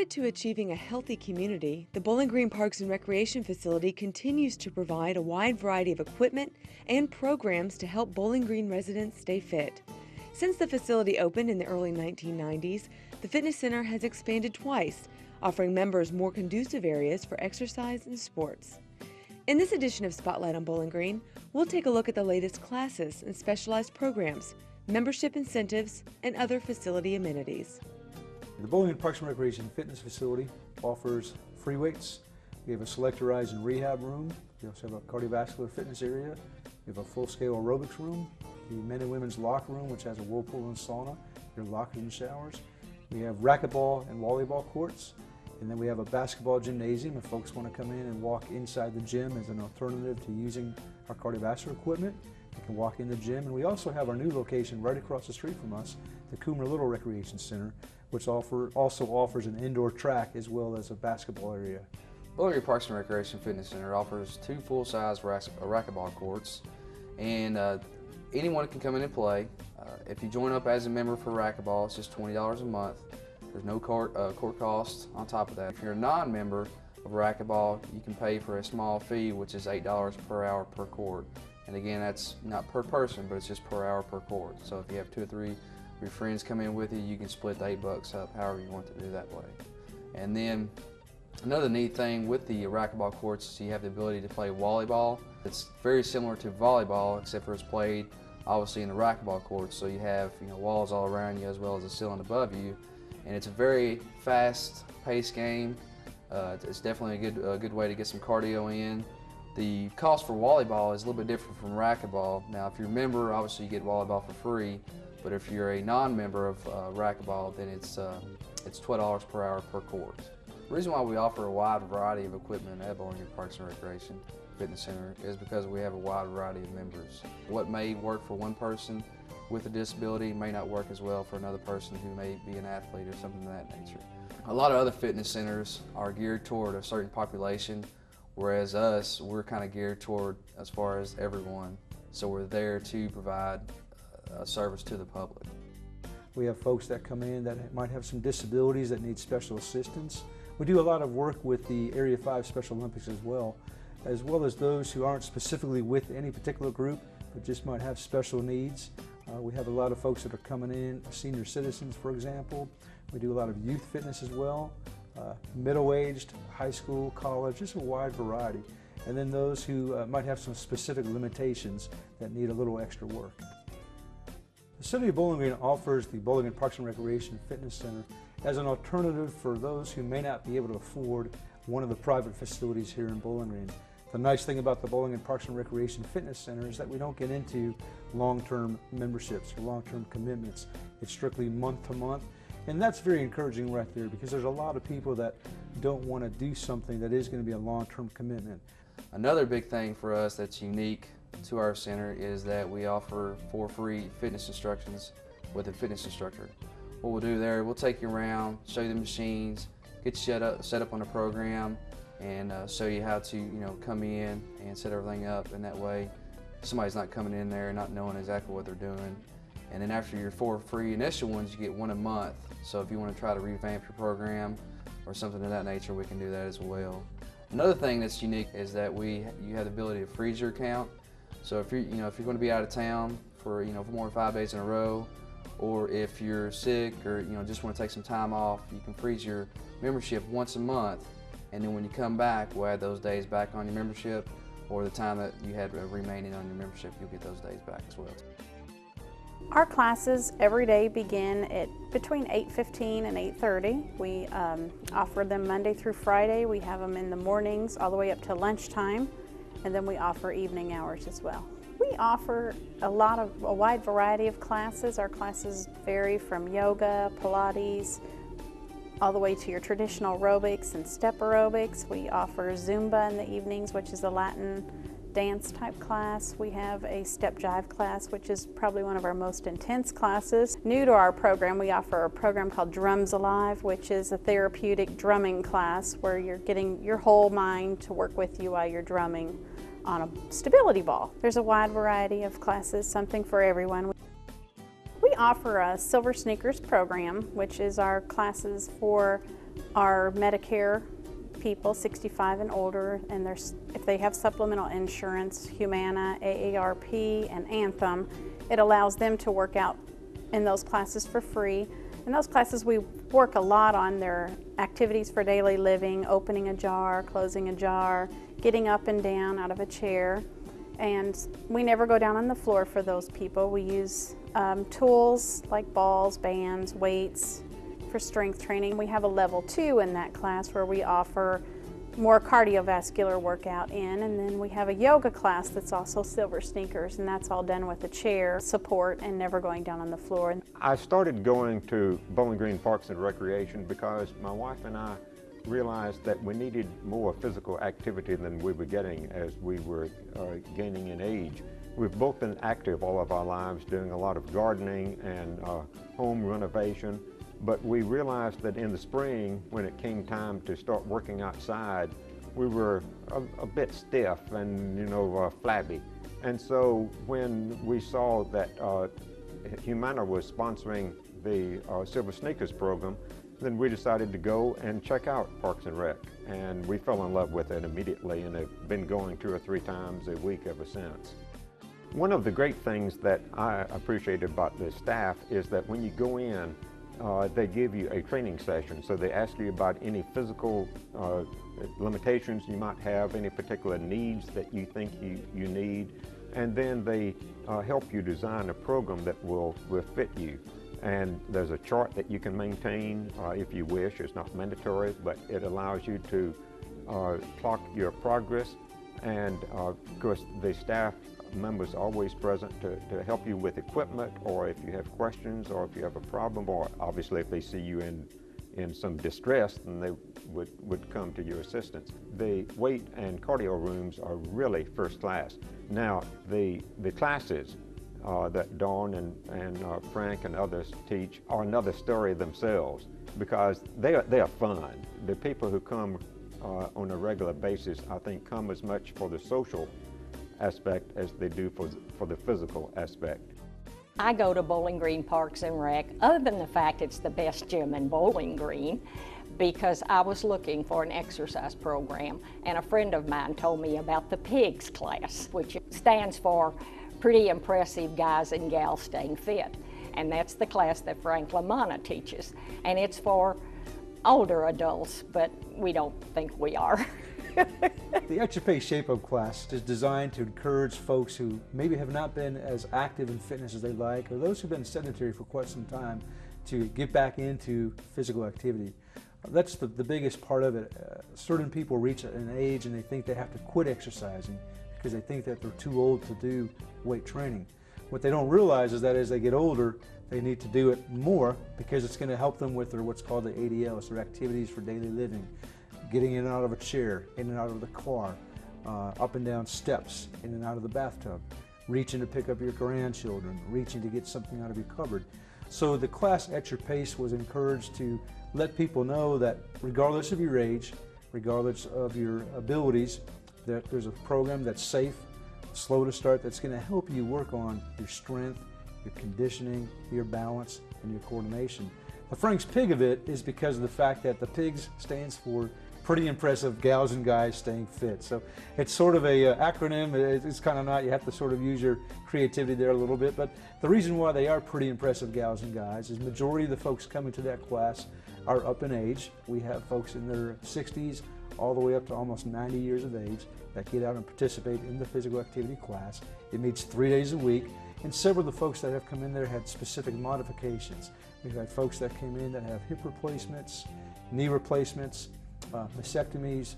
Committed to achieving a healthy community, the Bowling Green Parks and Recreation Facility continues to provide a wide variety of equipment and programs to help Bowling Green residents stay fit. Since the facility opened in the early 1990s, the fitness center has expanded twice, offering members more conducive areas for exercise and sports. In this edition of Spotlight on Bowling Green, we'll take a look at the latest classes and specialized programs, membership incentives, and other facility amenities. The Bowling Green Parks and Recreation Fitness Facility offers free weights. We have a selectorized and rehab room. We also have a cardiovascular fitness area. We have a full-scale aerobics room, the men and women's locker room, which has a whirlpool and sauna, your lockers and showers. We have racquetball and volleyball courts. And then we have a basketball gymnasium if folks want to come in and walk inside the gym as an alternative to using our cardiovascular equipment. You can walk in the gym. And we also have our new location right across the street from us, the Coomer Little Recreation Center, which also offers an indoor track as well as a basketball area. Bowling Green Parks and Recreation Fitness Center offers 2 full-size racquetball courts, and anyone can come in and play. If you join up as a member for racquetball, it's just $20 a month. There's no court cost on top of that. If you're a non-member of racquetball, you can pay for a small fee, which is $8 per hour per court. And again, that's not per person, but it's just per hour per court. So if you have 2 or 3 of your friends come in with you, you can split the $8 up however you want to do that way. And then another neat thing with the racquetball courts is you have the ability to play volleyball. It's very similar to volleyball, except for it's played obviously in the racquetball courts. So you have walls all around you as well as a ceiling above you. And it's a very fast-paced game. It's definitely a good way to get some cardio in. The cost for volleyball is a little bit different from racquetball. Now, if you're a member, obviously you get volleyball for free. But if you're a non-member of racquetball, then it's $12 per hour per court. The reason why we offer a wide variety of equipment at Bowling Green Parks and Recreation Fitness Center is because we have a wide variety of members. What may work for one person with a disability may not work as well for another person who may be an athlete or something of that nature. A lot of other fitness centers are geared toward a certain population, whereas us, we're kind of geared toward as far as everyone. So we're there to provide a service to the public. We have folks that come in that might have some disabilities that need special assistance. We do a lot of work with the Area 5 Special Olympics as well as those who aren't specifically with any particular group, but just might have special needs. We have a lot of folks that are coming in, senior citizens, for example. We do a lot of youth fitness as well, middle-aged, high school, college, just a wide variety. And then those who might have some specific limitations that need a little extra work. The City of Bowling Green offers the Bowling Green Parks and Recreation Fitness Center as an alternative for those who may not be able to afford one of the private facilities here in Bowling Green. The nice thing about the Bowling Green Parks and Recreation Fitness Center is that we don't get into long-term memberships or long-term commitments. It's strictly month to month, and that's very encouraging right there because there's a lot of people that don't want to do something that is going to be a long-term commitment. Another big thing for us that's unique to our center is that we offer 4 free fitness instructions with a fitness instructor. What we'll do there, we'll take you around, show you the machines, get you set up on the program, and show you how to come in and set everything up, and that way somebody's not coming in there not knowing exactly what they're doing. And then after your 4 free initial ones, you get 1 a month. So if you want to try to revamp your program or something of that nature, we can do that as well. Another thing that's unique is that you have the ability to freeze your account. So if you're going to be out of town for for more than 5 days in a row, or if you're sick or just want to take some time off, you can freeze your membership once a month. And then when you come back, we'll add those days back on your membership, or the time that you had remaining on your membership, you'll get those days back as well. Our classes every day begin at between 8:15 and 8:30. We offer them Monday through Friday. We have them in the mornings all the way up to lunchtime, and then we offer evening hours as well. We offer a wide variety of classes. Our classes vary from yoga, Pilates, all the way to your traditional aerobics and step aerobics. We offer Zumba in the evenings, which is a Latin dance type class. We have a step jive class, which is probably one of our most intense classes. New to our program, we offer a program called Drums Alive, which is a therapeutic drumming class where you're getting your whole mind to work with you while you're drumming on a stability ball. There's a wide variety of classes, something for everyone. We offer a Silver Sneakers program, which is our classes for are Medicare people, 65 and older, and if they have supplemental insurance, Humana, AARP, and Anthem, it allows them to work out in those classes for free. In those classes, we work a lot on their activities for daily living, opening a jar, closing a jar, getting up and down out of a chair. And we never go down on the floor for those people. We use tools like balls, bands, weights for strength training. We have a level 2 in that class where we offer more cardiovascular workout in, and then we have a yoga class that's also silver sneakers, and that's all done with a chair support and never going down on the floor. I started going to Bowling Green Parks and Recreation because my wife and I realized that we needed more physical activity than we were getting as we were gaining in age. We've both been active all of our lives, doing a lot of gardening and home renovation, but we realized that in the spring, when it came time to start working outside, we were a bit stiff and, flabby. And so when we saw that Humana was sponsoring the Silver Sneakers program, then we decided to go and check out Parks and Rec. And we fell in love with it immediately and have been going 2 or 3 times a week ever since. One of the great things that I appreciated about the staff is that when you go in, they give you a training session. So they ask you about any physical limitations you might have, any particular needs that you think you need, and then they help you design a program that will fit you. And there's a chart that you can maintain if you wish. It's not mandatory, but it allows you to clock your progress. And of course, the staff members are always present to help you with equipment, or if you have questions, or if you have a problem, or obviously if they see you in some distress, then they would come to your assistance. The weight and cardio rooms are really first class. Now, the classes that Dawn and Frank and others teach are another story themselves, because they are fun. The people who come on a regular basis, I think, come as much for the social aspect as they do for the physical aspect. I go to Bowling Green Parks and Rec, other than the fact it's the best gym in Bowling Green, because I was looking for an exercise program, and a friend of mine told me about the PIGS class, which stands for Pretty Impressive Guys and Gals Staying Fit. And that's the class that Frank LaManna teaches. And it's for older adults, but we don't think we are. The At Your Pace Shape-Up class is designed to encourage folks who maybe have not been as active in fitness as they like, or those who've been sedentary for quite some time, to get back into physical activity. That's the biggest part of it. Certain people reach an age and they think they have to quit exercising because they think that they're too old to do weight training. What they don't realize is that as they get older, they need to do it more because it's going to help them with their what's called the ADLs, their activities for daily living. Getting in and out of a chair, in and out of the car, up and down steps, in and out of the bathtub, reaching to pick up your grandchildren, reaching to get something out of your cupboard. So the class At Your Pace was encouraged to let people know that regardless of your age, regardless of your abilities, that there's a program that's safe, slow to start, that's going to help you work on your strength, your conditioning, your balance, and your coordination. The Frank's PIG of it is because of the fact that the PIGS stands for Pretty Impressive Gals and Guys Staying Fit. So it's sort of a acronym. It's kind of not, you have to sort of use your creativity there a little bit, but the reason why they are Pretty Impressive Gals and Guys is majority of the folks coming to that class are up in age. We have folks in their 60s all the way up to almost 90 years of age that get out and participate in the physical activity class. It meets 3 days a week, and several of the folks that have come in there had specific modifications. We've had folks that came in that have hip replacements, knee replacements, mastectomies,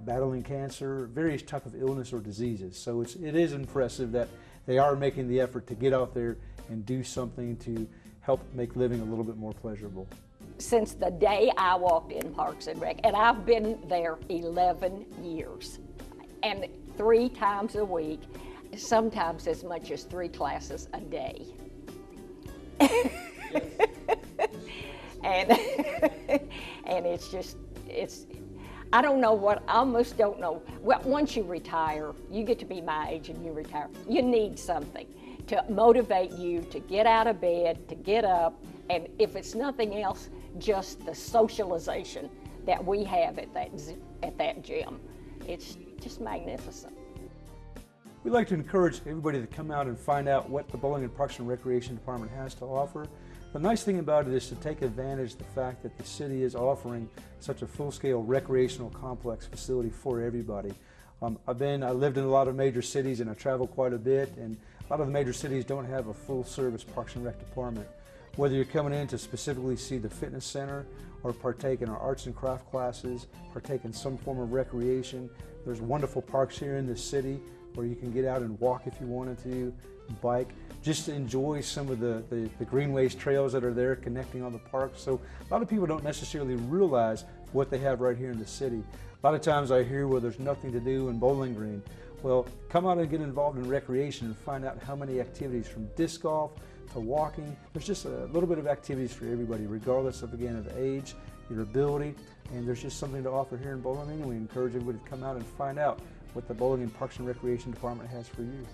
battling cancer, various type of illness or diseases. So it is impressive that they are making the effort to get out there and do something to help make living a little bit more pleasurable. Since the day I walked in Parks and Rec, and I've been there 11 years, and 3 times a week, sometimes as much as 3 classes a day. And it's just, I don't know what, I almost don't know. Well, once you retire, you get to be my age and you retire, you need something to motivate you to get out of bed, to get up, and if it's nothing else, just the socialization that we have at that gym. It's just magnificent. We'd like to encourage everybody to come out and find out what the Bowling and Parks and Recreation Department has to offer. The nice thing about it is to take advantage of the fact that the city is offering such a full-scale recreational complex facility for everybody. I lived in a lot of major cities and I travel quite a bit, and a lot of the major cities don't have a full-service Parks and Rec department. Whether you're coming in to specifically see the fitness center or partake in our arts and craft classes, partake in some form of recreation, there's wonderful parks here in the city where you can get out and walk if you wanted to, bike, just to enjoy some of the greenways trails that are there connecting all the parks. So a lot of people don't necessarily realize what they have right here in the city. A lot of times I hear, well, there's nothing to do in Bowling Green. Well, come out and get involved in recreation and find out how many activities, from disc golf to walking. There's just a little bit of activities for everybody, regardless of, again, of age, your ability, and there's just something to offer here in Bowling Green, and we encourage everybody to come out and find out what the Bowling and Parks and Recreation Department has for you.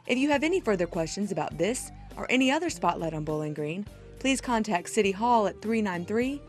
If you have any further questions about this or any other Spotlight on Bowling Green, please contact City Hall at 393-3000.